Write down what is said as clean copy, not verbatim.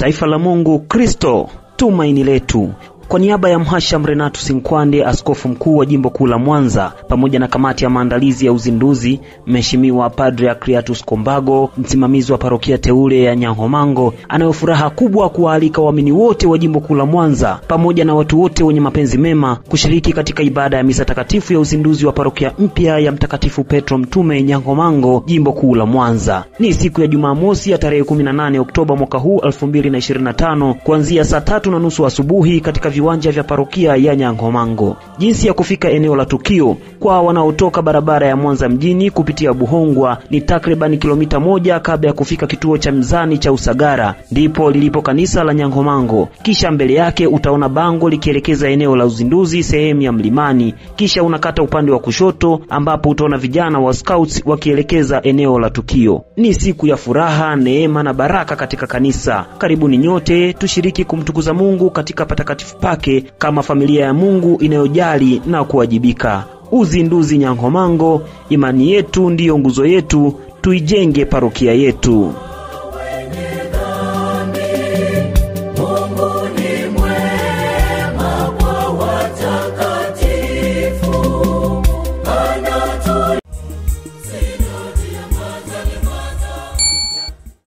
Taifa la Mungu, Kristo tumaini letu. Kwa niaba ya Mhashamu Renatus Nkwande, askofu mkuu wa Jimbo Kuu la Mwanza, pamoja na kamati ya maandalizi ya uzinduzi, Mheshimiwa Padre Akriatus Kombago, msimamizi wa parokia teule ya Nyankomango, anayo furaha kubwa kuwaalika waamini wote wa Jimbo Kuu la Mwanza pamoja na watu wote wenye mapenzi mema kushiriki katika ibada ya misa takatifu ya uzinduzi wa parokia mpya ya Mtakatifu Petro Mtume Nyankomango, Jimbo Kuu la Mwanza. Ni siku ya Jumamosi ya tarehe 18 Oktoba mwaka huu 2025 kuanzia saa 3:30 asubuhi katika viwanja vya parokia ya Nyankomango. Jinsi ya kufika eneo la tukio kwa wanaotoka barabara ya Mwanza mjini kupitia Buhongwa ni takriban kilomita 1 kabla ya kufika kituo cha mzani cha Usagara, ndipo lilipo kanisa la Nyankomango. Kisha mbele yake utaona bango likielekeza eneo la uzinduzi sehemu ya mlimani, kisha unakata upande wa kushoto ambapo utaona vijana wa scouts wakielekeza eneo la tukio. Ni siku ya furaha, neema na baraka katika kanisa. Karibuni nyote tushiriki kumtukuza Mungu katika patakatifu pake kama familia ya Mungu inayojali na kuwajibika. Uzinduzi Nyankomango, imani yetu ndiyo nguzo yetu, tuijenge parokia yetu.